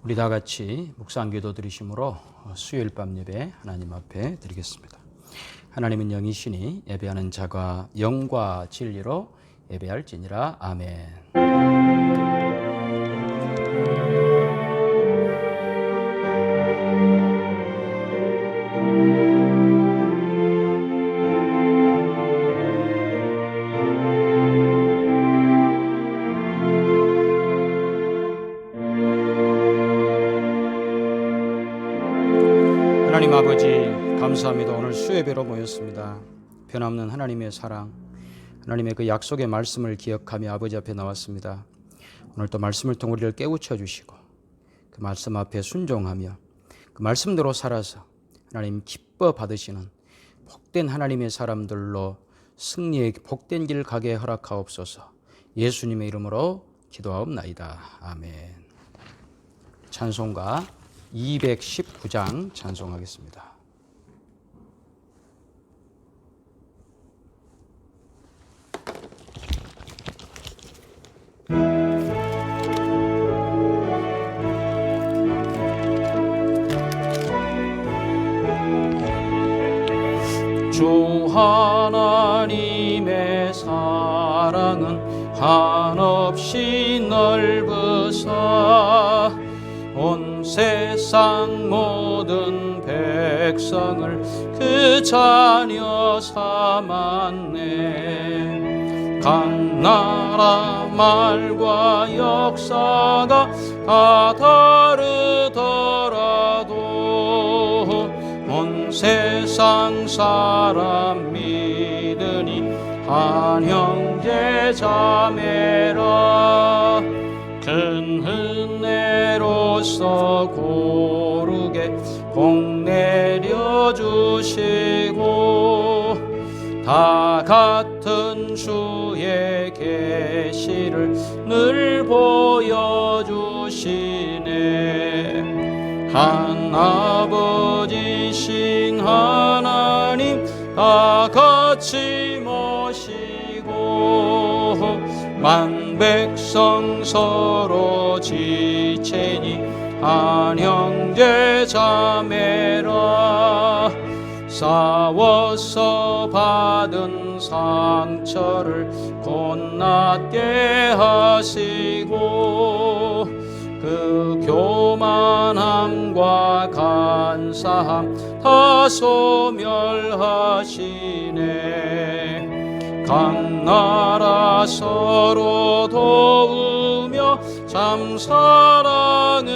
우리 다 같이 묵상기도 드리심으로 수요일 밤 예배 하나님 앞에 드리겠습니다. 하나님은 영이시니 예배하는 자가 영과 진리로 예배할지니라. 아멘. 하나님 아버지 감사합니다. 오늘 수예배로 모였습니다. 변함없는 하나님의 사랑, 하나님의 그 약속의 말씀을 기억하며 아버지 앞에 나왔습니다. 오늘 또 말씀을 통해 우리를 깨우쳐 주시고 그 말씀 앞에 순종하며 그 말씀대로 살아서 하나님 기뻐 받으시는 복된 하나님의 사람들로 승리의 복된 길 가게 허락하옵소서. 예수님의 이름으로 기도하옵나이다. 아멘. 찬송가 219장 찬송하겠습니다. 주 하나님의 사랑은 한없이 넓으사 온 세상 모든 백성을 그 자녀 삼았네. 각 나라 말과 역사가 다 다르더라도 온 세상 사람 믿으니 한 형제 자매라. 큰 은혜로서 고르게 복 내려주시고 다 같은 주의 계시를 늘 보여주시네. 한 아버지신 하나님 다 같이 모시고 만 백성 서로 지체니 한 형제 자매라. 싸워서 받은 상처를 곧낫게 하시고 그 교만함과 간사함 다 소멸하시네. 각 나라 서로 도우며 참 사랑으로서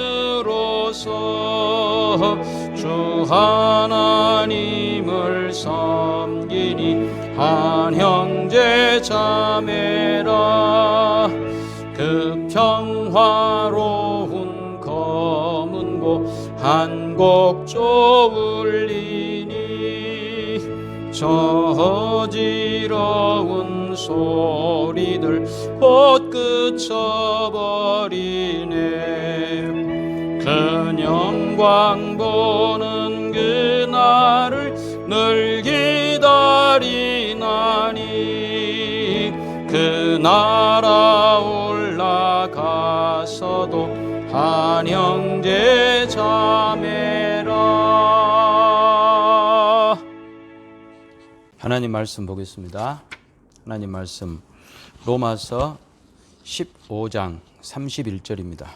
주 하나님을 섬기니 한 형제 자매라. 그 평화로운 검은 곳 한 곡조 울리니 저 어지러운 소리들 곧 그쳐버리네. 큰 영광 보는 그날을 늘 기다리나니 그 나라 올라가서도 한 형제 자매라. 하나님 말씀 보겠습니다. 하나님 말씀 로마서 15장 31절입니다.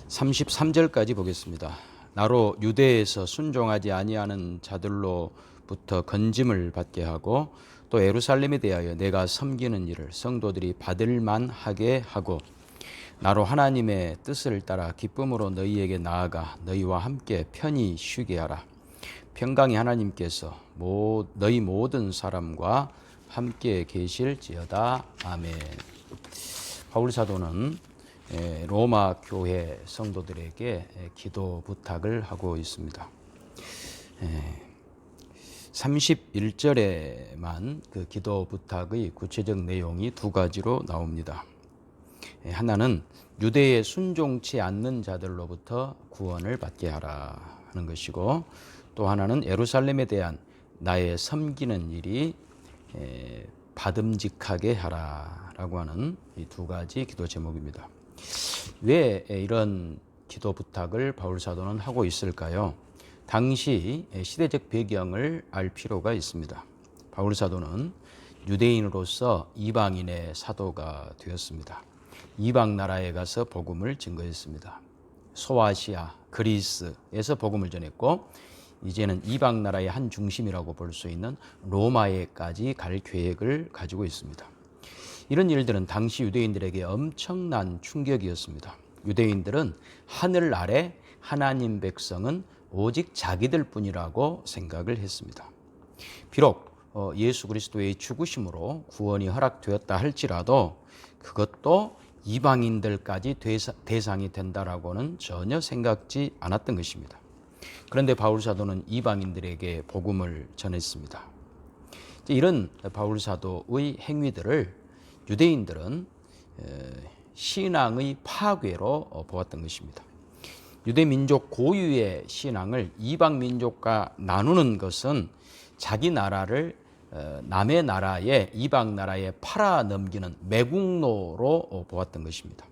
33절까지 보겠습니다. 나로 유대에서 순종하지 아니하는 자들로부터 건짐을 받게 하고 또 예루살렘에 대하여 내가 섬기는 일을 성도들이 받을 만하게 하고 나로 하나님의 뜻을 따라 기쁨으로 너희에게 나아가 너희와 함께 편히 쉬게 하라. 평강의 하나님께서 너희 모든 사람과 함께 계실지어다. 아멘. 바울 사도는 로마 교회 성도들에게 기도 부탁을 하고 있습니다. 31절에만 그 기도 부탁의 구체적 내용이 두 가지로 나옵니다. 하나는 유대에 순종치 않는 자들로부터 구원을 받게 하라 하는 것이고, 또 하나는 예루살렘에 대한 나의 섬기는 일이 받음직하게 하라라고 하는 이 두 가지 기도 제목입니다. 왜 이런 기도 부탁을 바울 사도는 하고 있을까요? 당시 시대적 배경을 알 필요가 있습니다. 바울 사도는 유대인으로서 이방인의 사도가 되었습니다. 이방 나라에 가서 복음을 증거했습니다. 소아시아, 그리스에서 복음을 전했고 이제는 이방 나라의 한 중심이라고 볼 수 있는 로마에까지 갈 계획을 가지고 있습니다. 이런 일들은 당시 유대인들에게 엄청난 충격이었습니다. 유대인들은 하늘 아래 하나님 백성은 오직 자기들 뿐이라고 생각을 했습니다. 비록 예수 그리스도의 죽으심으로 구원이 허락되었다 할지라도 그것도 이방인들까지 대상이 된다라고는 전혀 생각지 않았던 것입니다. 그런데 바울 사도는 이방인들에게 복음을 전했습니다. 이런 바울 사도의 행위들을 유대인들은 신앙의 파괴로 보았던 것입니다. 유대 민족 고유의 신앙을 이방 민족과 나누는 것은 자기 나라를 남의 나라에 이방 나라에 팔아 넘기는 매국노로 보았던 것입니다.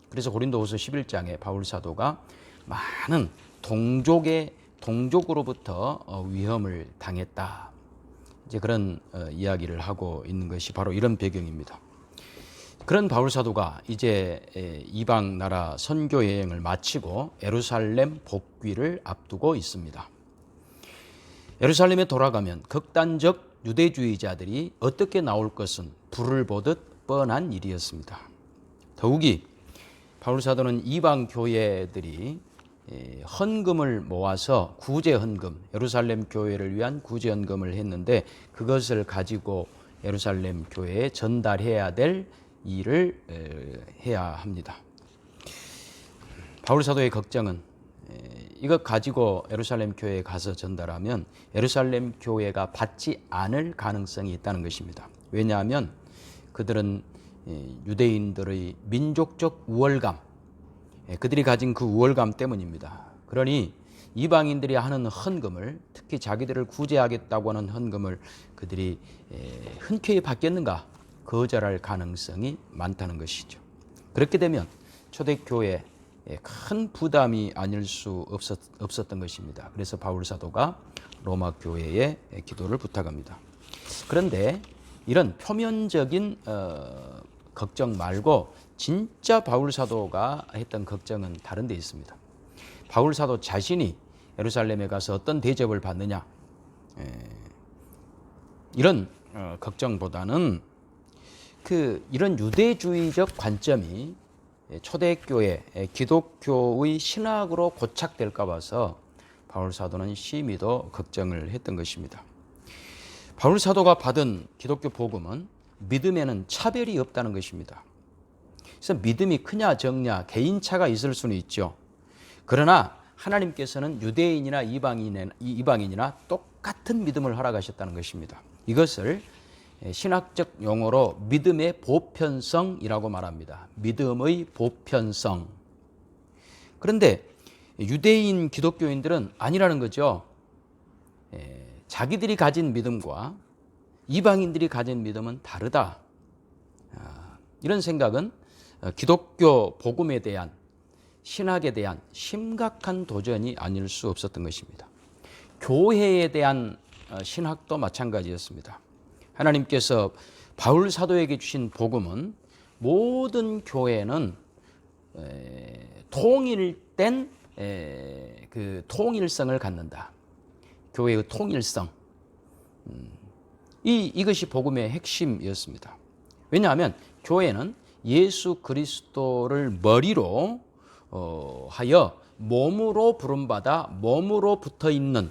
그래서 고린도후서 11장에 바울 사도가 많은 동족으로부터 위험을 당했다. 이제 그런 이야기를 하고 있는 것이 바로 이런 배경입니다. 그런 바울 사도가 이제 이방 나라 선교 여행을 마치고 예루살렘 복귀를 앞두고 있습니다. 예루살렘에 돌아가면 극단적 유대주의자들이 어떻게 나올 것은 불을 보듯 뻔한 일이었습니다. 더욱이 바울 사도는 이방 교회들이 헌금을 모아서 구제 헌금, 예루살렘 교회를 위한 구제 헌금을 했는데 그것을 가지고 예루살렘 교회에 전달해야 될 일을 해야 합니다. 바울 사도의 걱정은 이것 가지고 예루살렘 교회에 가서 전달하면 예루살렘 교회가 받지 않을 가능성이 있다는 것입니다. 왜냐하면 그들은 유대인들의 민족적 우월감, 그들이 가진 그 우월감 때문입니다. 그러니 이방인들이 하는 헌금을, 특히 자기들을 구제하겠다고 하는 헌금을 그들이 흔쾌히 받겠는가 거절할 가능성이 많다는 것이죠. 그렇게 되면 초대교회에 큰 부담이 아닐 수 없었던 것입니다. 그래서 바울 사도가 로마 교회에 기도를 부탁합니다. 그런데 이런 표면적인 걱정 말고 진짜 바울 사도가 했던 걱정은 다른 데 있습니다. 바울 사도 자신이 예루살렘에 가서 어떤 대접을 받느냐, 이런 걱정보다는 이런 유대주의적 관점이 초대교회, 기독교의 신학으로 고착될까 봐서 바울 사도는 심히도 걱정을 했던 것입니다. 바울 사도가 받은 기독교 복음은 믿음에는 차별이 없다는 것입니다. 그래서 믿음이 크냐 적냐 개인차가 있을 수는 있죠. 그러나 하나님께서는 유대인이나 이방인이나 똑같은 믿음을 허락하셨다는 것입니다. 이것을 신학적 용어로 믿음의 보편성이라고 말합니다. 믿음의 보편성. 그런데 유대인 기독교인들은 아니라는 거죠. 자기들이 가진 믿음과 이방인들이 가진 믿음은 다르다. 이런 생각은 기독교 복음에 대한, 신학에 대한 심각한 도전이 아닐 수 없었던 것입니다. 교회에 대한 신학도 마찬가지였습니다. 하나님께서 바울 사도에게 주신 복음은 모든 교회는 통일된 그 통일성을 갖는다. 교회의 통일성. 이것이 복음의 핵심이었습니다. 왜냐하면 교회는 예수 그리스도를 머리로 하여 몸으로 부름받아 몸으로 붙어 있는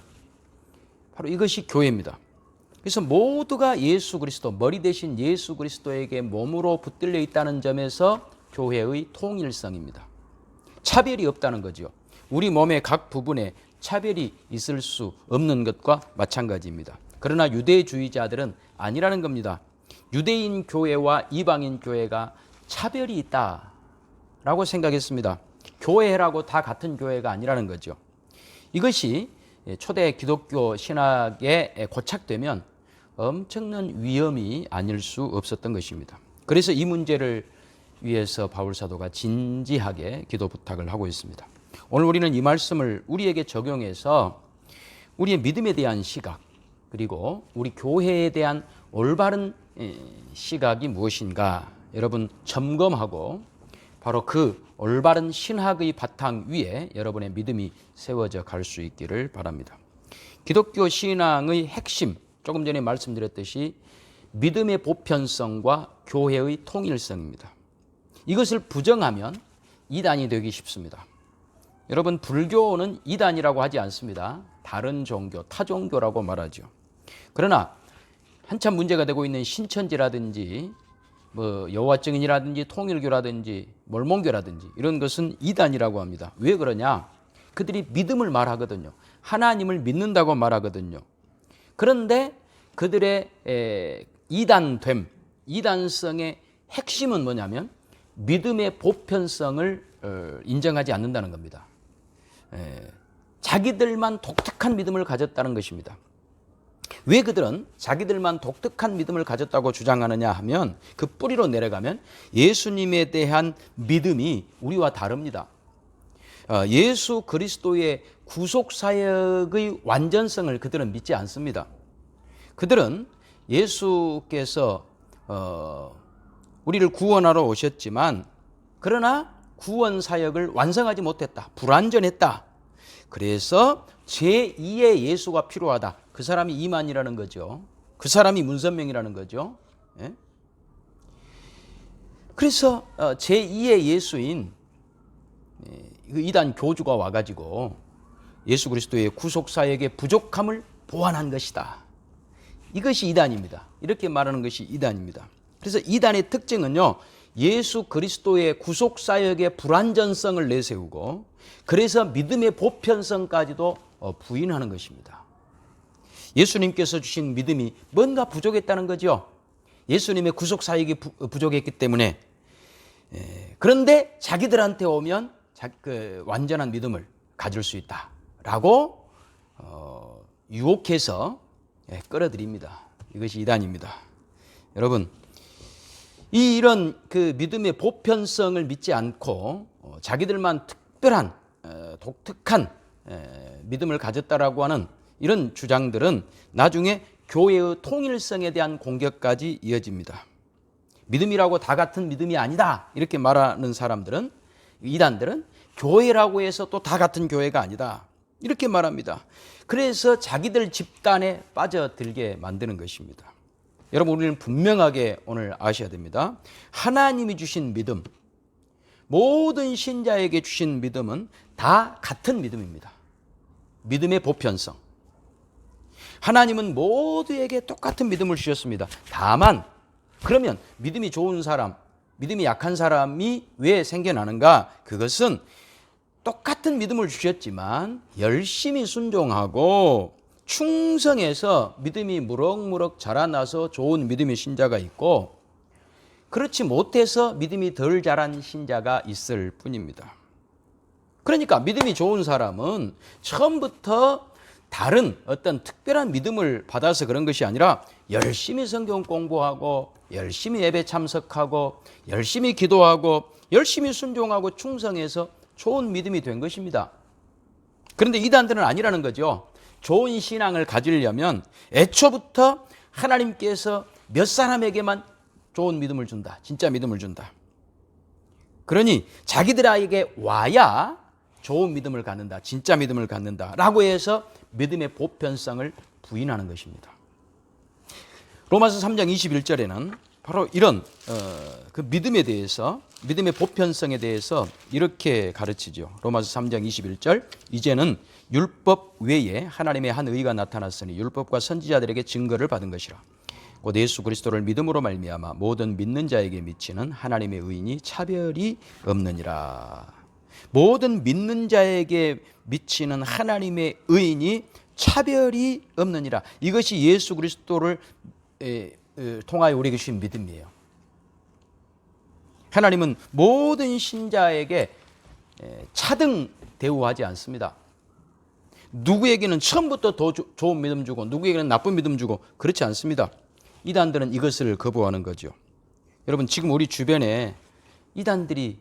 바로 이것이 교회입니다. 그래서 모두가 예수 그리스도, 머리 대신 예수 그리스도에게 몸으로 붙들려 있다는 점에서 교회의 통일성입니다. 차별이 없다는 거죠. 우리 몸의 각 부분에 차별이 있을 수 없는 것과 마찬가지입니다. 그러나 유대주의자들은 아니라는 겁니다. 유대인 교회와 이방인 교회가 차별이 있다라고 생각했습니다. 교회라고 다 같은 교회가 아니라는 거죠. 이것이 초대 기독교 신학에 고착되면 엄청난 위험이 아닐 수 없었던 것입니다. 그래서 이 문제를 위해서 바울 사도가 진지하게 기도 부탁을 하고 있습니다. 오늘 우리는 이 말씀을 우리에게 적용해서 우리의 믿음에 대한 시각, 그리고 우리 교회에 대한 올바른 시각이 무엇인가 여러분 점검하고 바로 그 올바른 신학의 바탕 위에 여러분의 믿음이 세워져 갈 수 있기를 바랍니다. 기독교 신앙의 핵심, 조금 전에 말씀드렸듯이 믿음의 보편성과 교회의 통일성입니다. 이것을 부정하면 이단이 되기 쉽습니다. 여러분, 불교는 이단이라고 하지 않습니다. 다른 종교, 타종교라고 말하죠. 그러나 한참 문제가 되고 있는 신천지라든지 여호와 증인이라든지 통일교라든지 몰몬교라든지 이런 것은 이단이라고 합니다. 왜 그러냐? 그들이 믿음을 말하거든요. 하나님을 믿는다고 말하거든요. 그런데 그들의 이단됨, 이단성의 핵심은 뭐냐면 믿음의 보편성을 인정하지 않는다는 겁니다. 자기들만 독특한 믿음을 가졌다는 것입니다. 왜 그들은 자기들만 독특한 믿음을 가졌다고 주장하느냐 하면 그 뿌리로 내려가면 예수님에 대한 믿음이 우리와 다릅니다. 예수 그리스도의 구속사역의 완전성을 그들은 믿지 않습니다. 그들은 예수께서 우리를 구원하러 오셨지만 그러나 구원사역을 완성하지 못했다. 불완전했다. 그래서 제2의 예수가 필요하다. 그 사람이 이만이라는 거죠. 그 사람이 문선명이라는 거죠. 예? 그래서 제2의 예수인 이단 교주가 와가지고 예수 그리스도의 구속사역의 부족함을 보완한 것이다. 이것이 이단입니다. 이렇게 말하는 것이 이단입니다. 그래서 이단의 특징은요, 예수 그리스도의 구속사역의 불완전성을 내세우고 그래서 믿음의 보편성까지도 부인하는 것입니다. 예수님께서 주신 믿음이 뭔가 부족했다는 거죠. 예수님의 구속사역이 부족했기 때문에. 그런데 자기들한테 오면 완전한 믿음을 가질 수 있다라고 유혹해서 끌어들입니다. 이것이 이단입니다. 여러분, 이런 그 믿음의 보편성을 믿지 않고 자기들만 특별한 독특한 믿음을 가졌다라고 하는 이런 주장들은 나중에 교회의 통일성에 대한 공격까지 이어집니다. 믿음이라고 다 같은 믿음이 아니다 이렇게 말하는 사람들은, 이단들은 교회라고 해서 또 다 같은 교회가 아니다 이렇게 말합니다. 그래서 자기들 집단에 빠져들게 만드는 것입니다. 여러분, 우리는 분명하게 오늘 아셔야 됩니다. 하나님이 주신 믿음, 모든 신자에게 주신 믿음은 다 같은 믿음입니다. 믿음의 보편성. 하나님은 모두에게 똑같은 믿음을 주셨습니다. 다만 그러면 믿음이 좋은 사람, 믿음이 약한 사람이 왜 생겨나는가? 그것은 똑같은 믿음을 주셨지만 열심히 순종하고 충성해서 믿음이 무럭무럭 자라나서 좋은 믿음의 신자가 있고, 그렇지 못해서 믿음이 덜 자란 신자가 있을 뿐입니다. 그러니까 믿음이 좋은 사람은 처음부터 다른 어떤 특별한 믿음을 받아서 그런 것이 아니라 열심히 성경 공부하고 열심히 예배 참석하고 열심히 기도하고 열심히 순종하고 충성해서 좋은 믿음이 된 것입니다. 그런데 이단들은 아니라는 거죠. 좋은 신앙을 가지려면 애초부터 하나님께서 몇 사람에게만 좋은 믿음을 준다. 진짜 믿음을 준다. 그러니 자기들에게 와야 좋은 믿음을 갖는다. 진짜 믿음을 갖는다. 라고 해서 믿음의 보편성을 부인하는 것입니다. 로마서 3장 21절에는 바로 이런 그 믿음에 대해서, 믿음의 보편성에 대해서 이렇게 가르치죠. 로마서 3장 21절, 이제는 율법 외에 하나님의 한 의가 나타났으니 율법과 선지자들에게 증거를 받은 것이라. 곧 예수 그리스도를 믿음으로 말미암아 모든 믿는 자에게 미치는 하나님의 의인이 차별이 없느니라. 모든 믿는 자에게 미치는 하나님의 의인이 차별이 없느니라. 이것이 예수 그리스도를 통하여 우리에게 주신 믿음이에요. 하나님은 모든 신자에게 차등 대우하지 않습니다. 누구에게는 처음부터 더 좋은 믿음 주고 누구에게는 나쁜 믿음 주고 그렇지 않습니다. 이단들은 이것을 거부하는 거죠. 여러분, 지금 우리 주변에 이단들이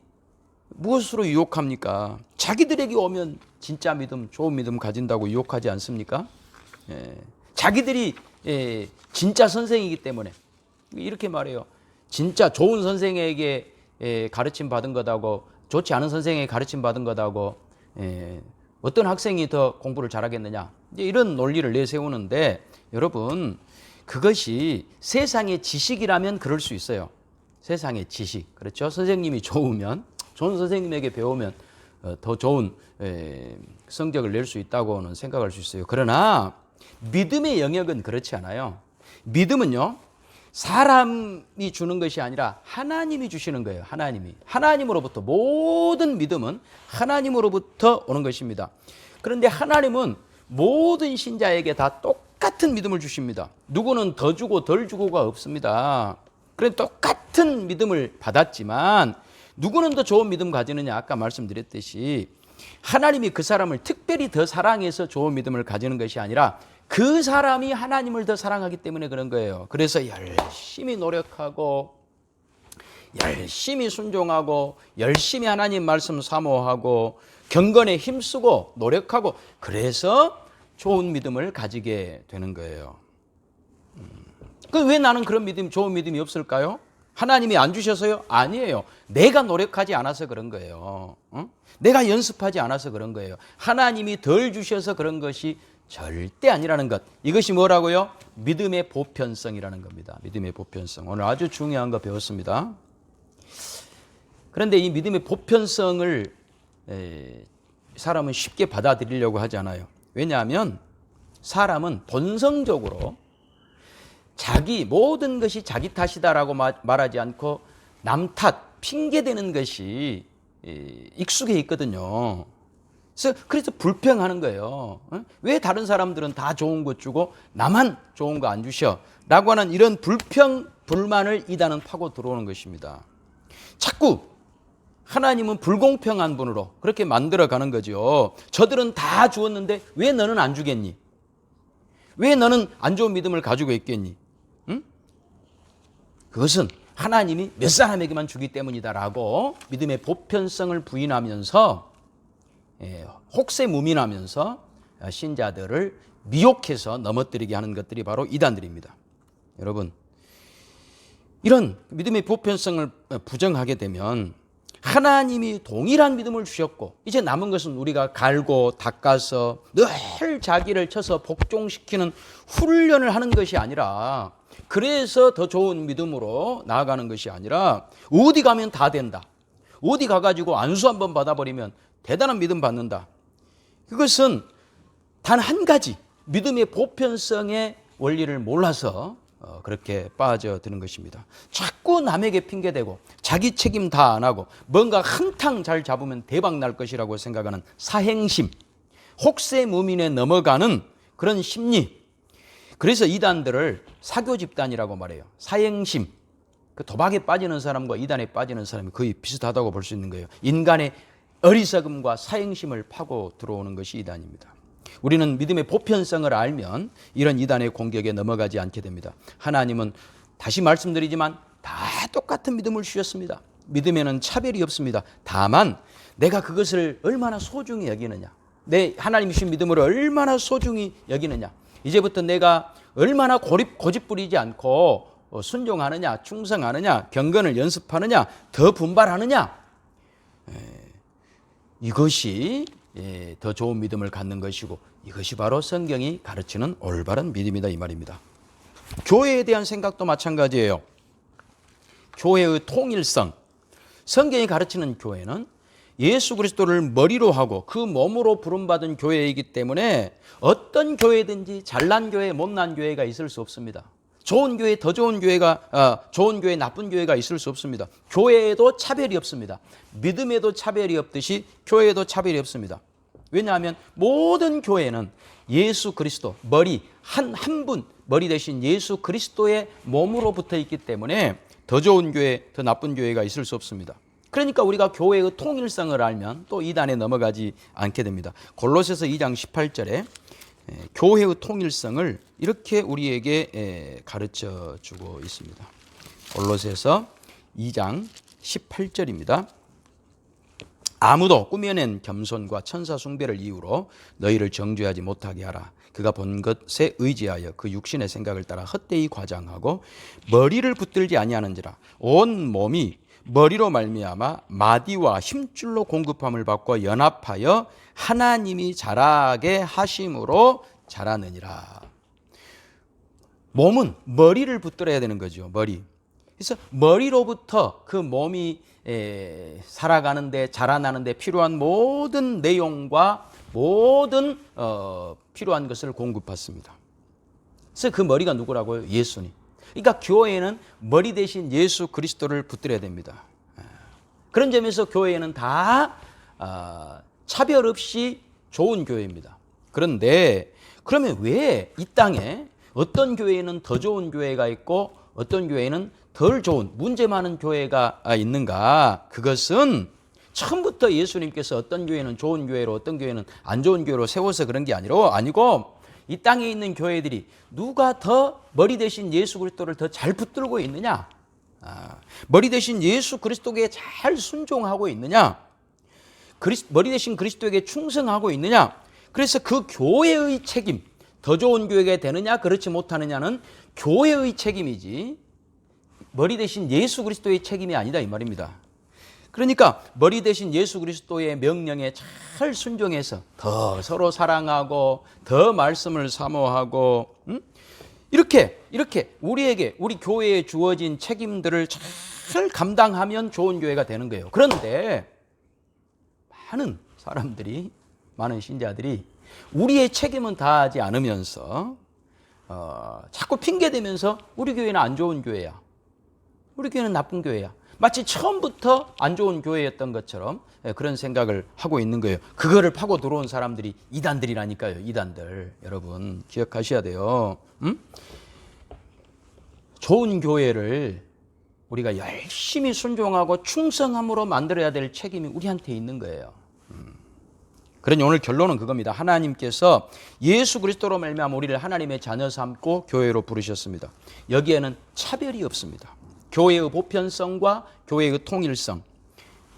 무엇으로 유혹합니까? 자기들에게 오면 진짜 믿음, 좋은 믿음 가진다고 유혹하지 않습니까? 자기들이 진짜 선생이기 때문에 이렇게 말해요. 진짜 좋은 선생에게 가르침 받은 것하고 좋지 않은 선생에게 가르침 받은 것하고 어떤 학생이 더 공부를 잘하겠느냐, 이제 이런 논리를 내세우는데, 여러분, 그것이 세상의 지식이라면 그럴 수 있어요. 세상의 지식, 그렇죠? 선생님이 좋으면, 좋은 선생님에게 배우면 더 좋은 성적을 낼 수 있다고는 생각할 수 있어요. 그러나 믿음의 영역은 그렇지 않아요. 믿음은요, 사람이 주는 것이 아니라 하나님이 주시는 거예요. 하나님으로부터, 모든 믿음은 하나님으로부터 오는 것입니다. 그런데 하나님은 모든 신자에게 다 똑같은 믿음을 주십니다. 누구는 더 주고 덜 주고가 없습니다. 그래, 똑같은 믿음을 받았지만 누구는 더 좋은 믿음 가지느냐, 아까 말씀드렸듯이 하나님이 그 사람을 특별히 더 사랑해서 좋은 믿음을 가지는 것이 아니라 그 사람이 하나님을 더 사랑하기 때문에 그런 거예요. 그래서 열심히 노력하고 열심히 순종하고 열심히 하나님 말씀 사모하고 경건에 힘쓰고 노력하고, 그래서 좋은 믿음을 가지게 되는 거예요. 왜 나는 그런 믿음, 좋은 믿음이 없을까요? 하나님이 안 주셔서요? 아니에요. 내가 노력하지 않아서 그런 거예요. 내가 연습하지 않아서 그런 거예요. 하나님이 덜 주셔서 그런 것이 절대 아니라는 것. 이것이 뭐라고요? 믿음의 보편성이라는 겁니다. 믿음의 보편성. 오늘 아주 중요한 거 배웠습니다. 그런데 이 믿음의 보편성을 사람은 쉽게 받아들이려고 하지 않아요. 왜냐하면 사람은 본성적으로 모든 것이 자기 탓이다라고 말하지 않고 남 탓, 핑계대는 것이 익숙해 있거든요. 그래서 불평하는 거예요. 왜 다른 사람들은 다 좋은 것 주고 나만 좋은 거 안 주셔? 라고 하는 이런 불평, 불만을 이단은 파고 들어오는 것입니다. 자꾸 하나님은 불공평한 분으로 그렇게 만들어가는 거죠. 저들은 다 주었는데 왜 너는 안 주겠니? 왜 너는 안 좋은 믿음을 가지고 있겠니? 그것은 하나님이 몇 사람에게만 주기 때문이다라고 믿음의 보편성을 부인하면서 혹세무민하면서 신자들을 미혹해서 넘어뜨리게 하는 것들이 바로 이단들입니다. 여러분, 이런 믿음의 보편성을 부정하게 되면 하나님이 동일한 믿음을 주셨고 이제 남은 것은 우리가 갈고 닦아서 늘 자기를 쳐서 복종시키는 훈련을 하는 것이 아니라, 그래서 더 좋은 믿음으로 나아가는 것이 아니라 어디 가면 다 된다, 어디 가가지고 안수 한번 받아버리면 대단한 믿음 받는다. 그것은 단 한 가지 믿음의 보편성의 원리를 몰라서 그렇게 빠져드는 것입니다. 자꾸 남에게 핑계대고 자기 책임 다 안 하고 뭔가 한탕 잘 잡으면 대박 날 것이라고 생각하는 사행심, 혹세무민에 넘어가는 그런 심리. 그래서 이단들을 사교 집단이라고 말해요. 사행심, 그 도박에 빠지는 사람과 이단에 빠지는 사람이 거의 비슷하다고 볼 수 있는 거예요. 인간의 어리석음과 사행심을 파고 들어오는 것이 이단입니다. 우리는 믿음의 보편성을 알면 이런 이단의 공격에 넘어가지 않게 됩니다. 하나님은 다시 말씀드리지만 다 똑같은 믿음을 주셨습니다. 믿음에는 차별이 없습니다. 다만 내가 그것을 얼마나 소중히 여기느냐, 내 하나님이 주신 믿음을 얼마나 소중히 여기느냐, 이제부터 내가 얼마나 고집 부리지 않고 순종하느냐, 충성하느냐, 경건을 연습하느냐, 더 분발하느냐, 이것이 더 좋은 믿음을 갖는 것이고, 이것이 바로 성경이 가르치는 올바른 믿음이다, 이 말입니다. 교회에 대한 생각도 마찬가지예요. 교회의 통일성. 성경이 가르치는 교회는 예수 그리스도를 머리로 하고 그 몸으로 부름받은 교회이기 때문에 어떤 교회든지 잘난 교회, 못난 교회가 있을 수 없습니다. 좋은 교회, 더 좋은 교회가, 좋은 교회, 나쁜 교회가 있을 수 없습니다. 교회에도 차별이 없습니다. 믿음에도 차별이 없듯이 교회에도 차별이 없습니다. 왜냐하면 모든 교회는 예수 그리스도, 머리, 한 분, 머리 대신 예수 그리스도의 몸으로 붙어 있기 때문에 더 좋은 교회, 더 나쁜 교회가 있을 수 없습니다. 그러니까 우리가 교회의 통일성을 알면 또 이단에 넘어가지 않게 됩니다. 골로새서 2장 18절에 교회의 통일성을 이렇게 우리에게 가르쳐 주고 있습니다. 골로새서 2장 18절입니다. 아무도 꾸며낸 겸손과 천사 숭배를 이유로 너희를 정죄하지 못하게 하라. 그가 본 것에 의지하여 그 육신의 생각을 따라 헛되이 과장하고 머리를 붙들지 아니하는지라. 온 몸이 머리로 말미암아 마디와 힘줄로 공급함을 받고 연합하여 하나님이 자라게 하심으로 자라느니라. 몸은 머리를 붙들어야 되는 거죠. 머리. 그래서 머리로부터 그 몸이 살아가는데 자라나는데 필요한 모든 내용과 모든 필요한 것을 공급받습니다. 그래서 그 머리가 누구라고요? 예수님. 그러니까 교회는 머리 대신 예수 그리스도를 붙들어야 됩니다. 그런 점에서 교회는 다 차별 없이 좋은 교회입니다. 그런데 그러면 왜 이 땅에 어떤 교회는 더 좋은 교회가 있고 어떤 교회는 덜 좋은 문제 많은 교회가 있는가? 그것은 처음부터 예수님께서 어떤 교회는 좋은 교회로 어떤 교회는 안 좋은 교회로 세워서 그런 게 아니고 이 땅에 있는 교회들이 누가 더 머리 대신 예수 그리스도를 더 잘 붙들고 있느냐? 머리 대신 예수 그리스도에게 잘 순종하고 있느냐? 머리 대신 그리스도에게 충성하고 있느냐? 그래서 그 교회의 책임, 더 좋은 교회가 되느냐 그렇지 못하느냐는 교회의 책임이지 머리 대신 예수 그리스도의 책임이 아니다 이 말입니다. 그러니까 머리 대신 예수 그리스도의 명령에 잘 순종해서 더 서로 사랑하고 더 말씀을 사모하고 이렇게 우리에게 우리 교회에 주어진 책임들을 잘 감당하면 좋은 교회가 되는 거예요. 그런데 많은 사람들이 많은 신자들이 우리의 책임은 다하지 않으면서 자꾸 핑계대면서 우리 교회는 안 좋은 교회야. 우리 교회는 나쁜 교회야. 마치 처음부터 안 좋은 교회였던 것처럼 그런 생각을 하고 있는 거예요. 그거를 파고 들어온 사람들이 이단들이라니까요. 이단들. 여러분 기억하셔야 돼요. 좋은 교회를 우리가 열심히 순종하고 충성함으로 만들어야 될 책임이 우리한테 있는 거예요. 그러니 오늘 결론은 그겁니다. 하나님께서 예수 그리스도로 말미암아 우리를 하나님의 자녀 삼고 교회로 부르셨습니다. 여기에는 차별이 없습니다. 교회의 보편성과 교회의 통일성,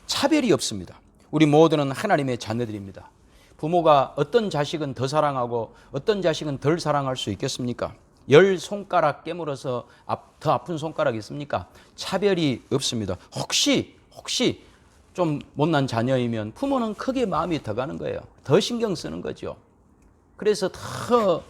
차별이 없습니다. 우리 모두는 하나님의 자녀들입니다. 부모가 어떤 자식은 더 사랑하고 어떤 자식은 덜 사랑할 수 있겠습니까? 10손가락 깨물어서 더 아픈 손가락이 있습니까? 차별이 없습니다. 혹시 좀 못난 자녀이면 부모는 크게 마음이 더 가는 거예요. 더 신경 쓰는 거죠. 그래서 더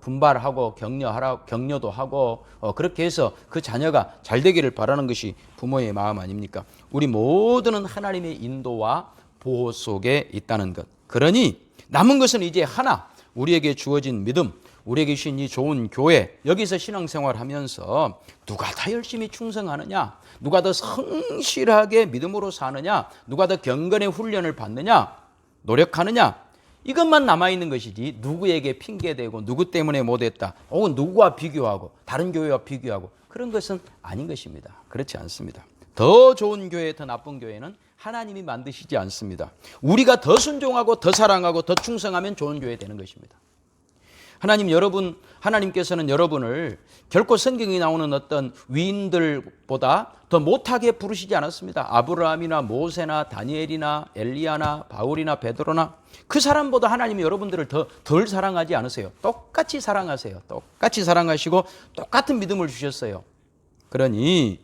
분발하고 격려도 하고 그렇게 해서 그 자녀가 잘 되기를 바라는 것이 부모의 마음 아닙니까? 우리 모두는 하나님의 인도와 보호 속에 있다는 것. 그러니 남은 것은 이제 하나, 우리에게 주어진 믿음, 우리에게 주신 이 좋은 교회, 여기서 신앙생활하면서 누가 더 열심히 충성하느냐, 누가 더 성실하게 믿음으로 사느냐, 누가 더 경건의 훈련을 받느냐, 노력하느냐, 이것만 남아있는 것이지 누구에게 핑계대고 누구 때문에 못했다 혹은 누구와 비교하고 다른 교회와 비교하고 그런 것은 아닌 것입니다. 그렇지 않습니다. 더 좋은 교회, 더 나쁜 교회는 하나님이 만드시지 않습니다. 우리가 더 순종하고 더 사랑하고 더 충성하면 좋은 교회 되는 것입니다. 하나님께서는 여러분을 결코 성경에 나오는 어떤 위인들보다 더 못하게 부르시지 않았습니다. 아브라함이나 모세나 다니엘이나 엘리야나 바울이나 베드로나 그 사람보다 하나님이 여러분들을 덜 사랑하지 않으세요. 똑같이 사랑하세요. 똑같이 사랑하시고 똑같은 믿음을 주셨어요. 그러니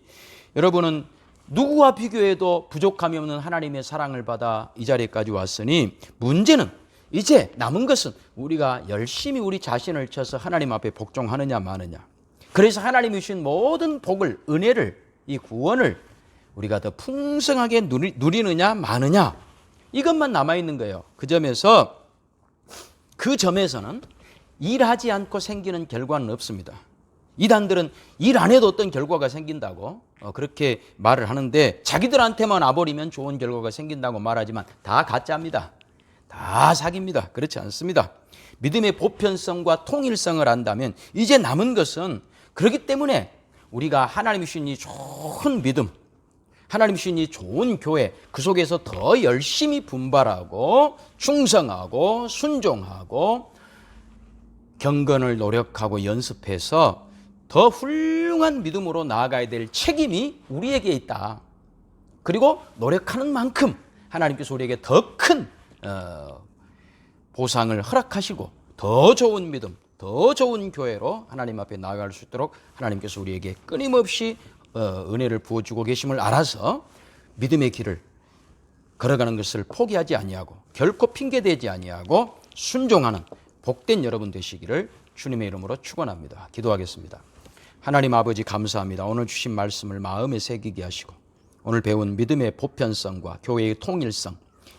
여러분은 누구와 비교해도 부족함이 없는 하나님의 사랑을 받아 이 자리까지 왔으니 문제는 이제 남은 것은 우리가 열심히 우리 자신을 쳐서 하나님 앞에 복종하느냐 마느냐. 그래서 하나님이 주신 모든 복을, 은혜를, 이 구원을 우리가 더 풍성하게 누리느냐 마느냐. 이것만 남아있는 거예요. 그 점에서는 일하지 않고 생기는 결과는 없습니다. 이단들은 일 안 해도 어떤 결과가 생긴다고 그렇게 말을 하는데 자기들한테만 와버리면 좋은 결과가 생긴다고 말하지만 다 가짜입니다. 다 사기입니다. 그렇지 않습니다. 믿음의 보편성과 통일성을 안다면 이제 남은 것은 그렇기 때문에 우리가 하나님이 주신 이 좋은 믿음, 하나님이 주신 이 좋은 교회, 그 속에서 더 열심히 분발하고 충성하고 순종하고 경건을 노력하고 연습해서 더 훌륭한 믿음으로 나아가야 될 책임이 우리에게 있다. 그리고 노력하는 만큼 하나님께서 우리에게 더 큰 보상을 허락하시고 더 좋은 믿음, 더 좋은 교회로 하나님 앞에 나아갈 수 있도록 하나님께서 우리에게 끊임없이 은혜를 부어주고 계심을 알아서 믿음의 길을 걸어가는 것을 포기하지 아니하고 결코 핑계대지 아니하고 순종하는 복된 여러분 되시기를 주님의 이름으로 축원합니다. 기도하겠습니다. 하나님 아버지 감사합니다. 오늘 주신 말씀을 마음에 새기게 하시고 오늘 배운 믿음의 보편성과 교회의 통일성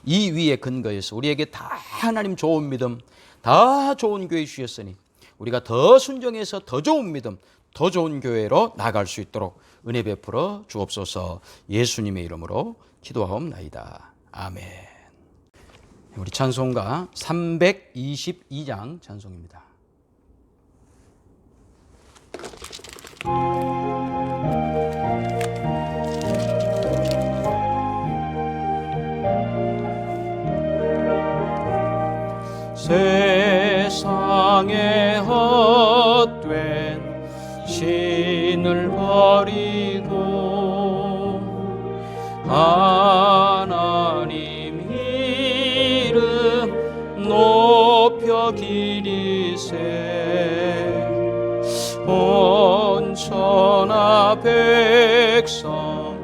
이 위에 근거해서 우리에게 다 하나님 좋은 믿음, 다 좋은 교회 주셨으니 우리가 더 순종해서 더 좋은 믿음, 더 좋은 교회로 나아갈 수 있도록 은혜 베풀어 주옵소서. 예수님의 이름으로 기도하옵나이다. 아멘. 우리 찬송가 322장 찬송입니다. 세상에 헛된 신을 버리고 하나님 이름 높여 기리세 온 천하 백성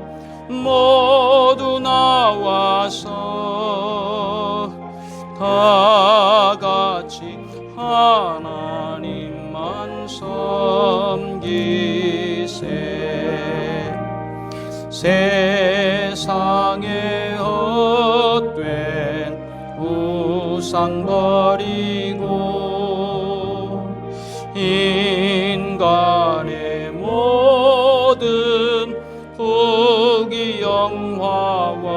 모두 나와서 다 같이 하나님만 섬기세 세상에 헛된 우상 버리고 인간의 모든 부귀 영화와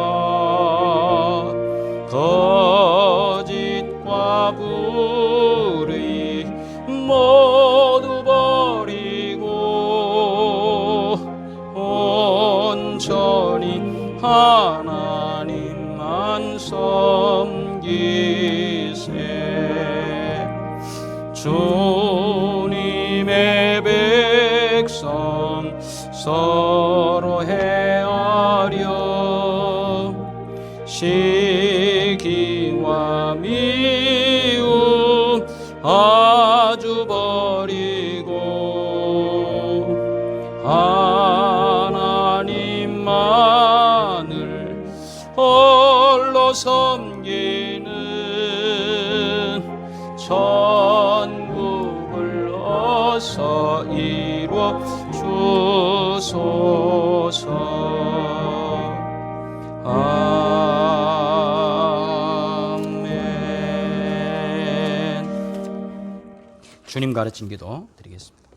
거짓과 불의 모두 버리고 온전히 하나님만 섬기세 주님의 백성 서로 헤아려 시기와 미움 아주 버리고 하나님만을 홀로 섬기는 천국을 어서 이루어 주소서. 주님 가르친 기도 드리겠습니다.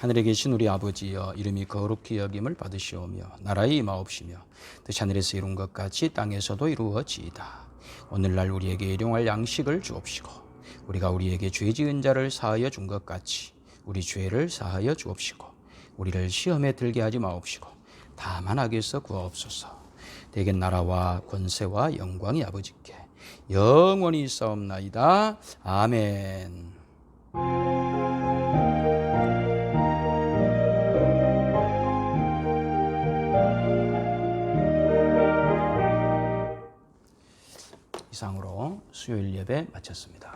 하늘에 계신 우리 아버지여 이름이 거룩히 여김을 받으시오며 나라의 임하옵시며 뜻이 하늘에서 이룬 것 같이 땅에서도 이루어지이다. 오늘날 우리에게 일용할 양식을 주옵시고 우리가 우리에게 죄 지은 자를 사하여 준 것 같이 우리 죄를 사하여 주옵시고 우리를 시험에 들게 하지 마옵시고 다만 악에서 구하옵소서. 대개 나라와 권세와 영광이 아버지께 영원히 있사옵나이다. 아멘. 이상으로 수요일 예배 마쳤습니다.